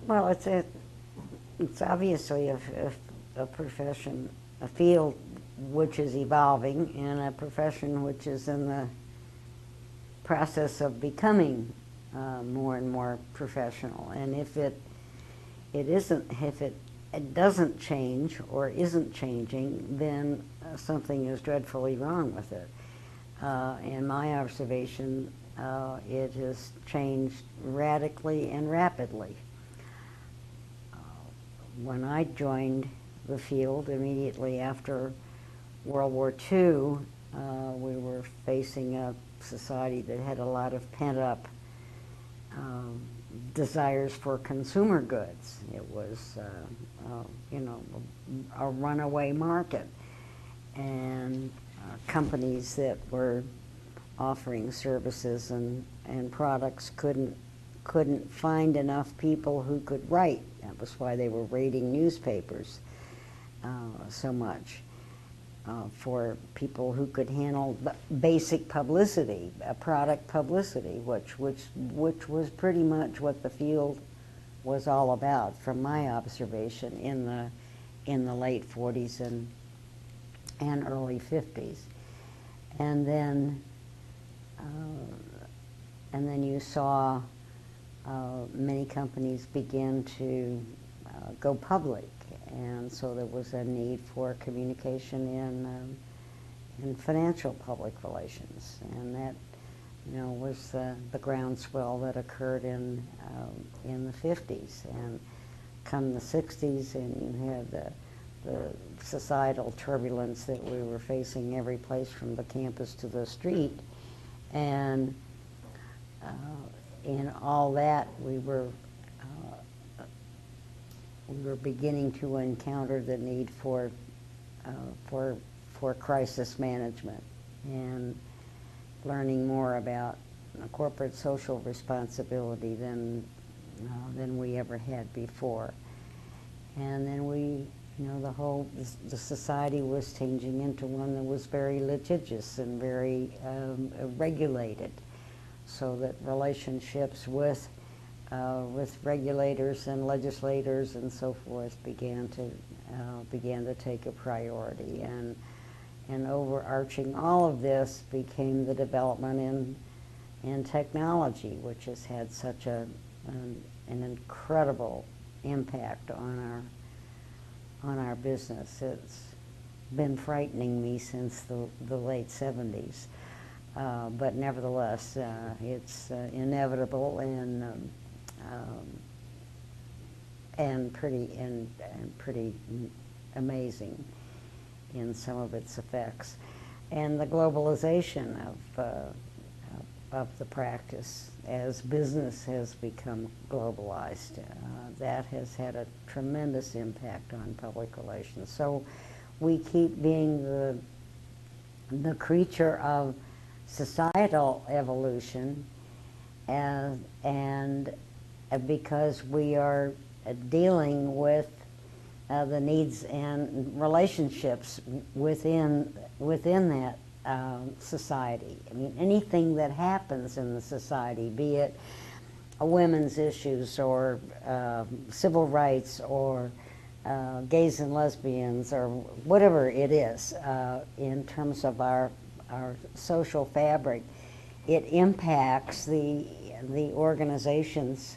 Well, it's obviously a profession, a field which is evolving, and a profession which is in the process of becoming more and more professional. And if it doesn't change or isn't changing, then something is dreadfully wrong with it. In my observation, it has changed radically and rapidly. When I joined the field immediately after World War II, we were facing a society that had a lot of pent-up desires for consumer goods. It was, a runaway market, and companies that were offering services and products couldn't find enough people who could write. That was why they were raiding newspapers so much. For people who could handle the basic publicity, product publicity, which was pretty much what the field was all about, from my observation in the late 40s and early 50s, and then you saw many companies begin to go public. And so there was a need for communication in financial public relations, and that, was the groundswell that occurred in the 50s. And come the 60s, and you had the societal turbulence that we were facing every place from the campus to the street, and in all that we were beginning to encounter the need for crisis management, and learning more about corporate social responsibility than we ever had before. And then the society was changing into one that was very litigious and very regulated, so that relationships with regulators and legislators and so forth began to take a priority, and overarching all of this became the development in technology, which has had such an incredible impact on our business. It's been frightening me since the late 70s, but nevertheless, it's inevitable and pretty amazing in some of its effects. And the globalization of the practice as business has become globalized, that has had a tremendous impact on public relations. So we keep being the creature of societal evolution, and because we are dealing with the needs and relationships within that society. I mean, anything that happens in the society, be it women's issues or civil rights or gays and lesbians or whatever it is, in terms of our social fabric, it impacts the organizations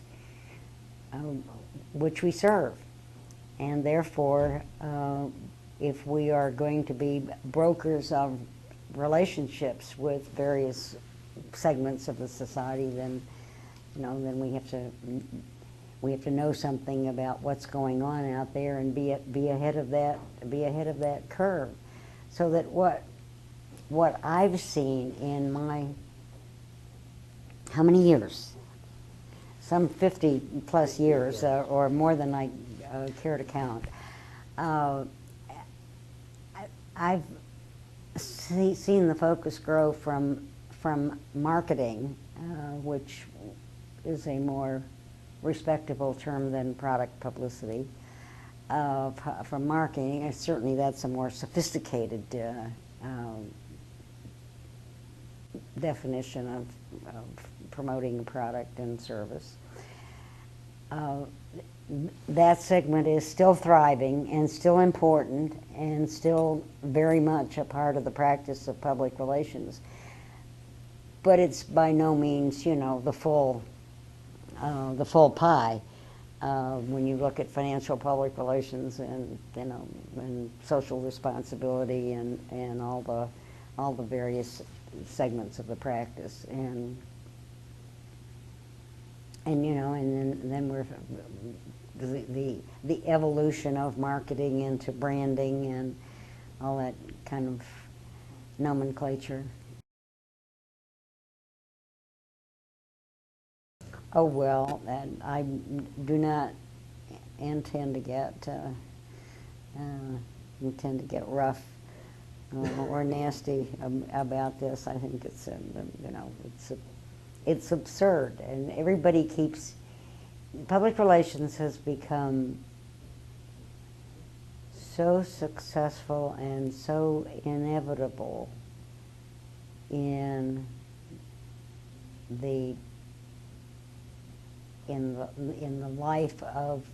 which we serve. And therefore, if we are going to be brokers of relationships with various segments of the society, then we have to know something about what's going on out there and be ahead of that curve. So that what I've seen in my, how many years? Some 50 plus years, or more than I care to count. I've seen the focus grow from marketing, which is a more respectable term than product publicity, from marketing, and certainly that's a more sophisticated definition of promoting a product and service. uh, that segment is still thriving and still important and still very much a part of the practice of public relations. But it's by no means, the full pie. When you look at financial public relations and and social responsibility and all the various segments of the practice and then we're the evolution of marketing into branding and all that kind of nomenclature. Oh well, and I do not intend to get rough or nasty about this. I think it's absurd, and everybody keeps. Public relations has become so successful and so inevitable in the life of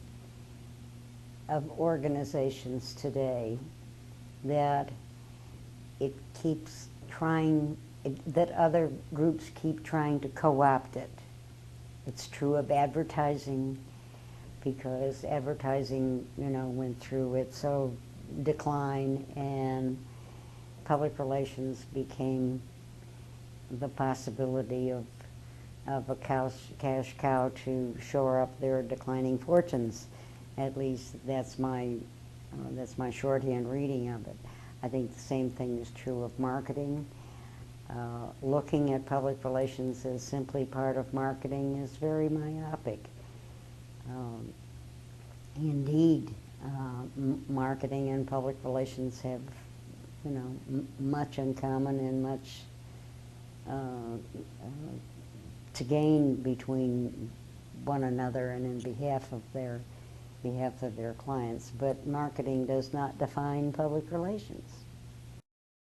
organizations today that it keeps trying that other groups keep trying to co-opt it. It's true of advertising, because advertising, went through its decline, and public relations became the possibility of a cash cow to shore up their declining fortunes. At least that's my shorthand reading of it. I think the same thing is true of marketing. Looking at public relations as simply part of marketing is very myopic. Indeed, marketing and public relations have, much in common and much to gain between one another and in behalf of their clients. But marketing does not define public relations.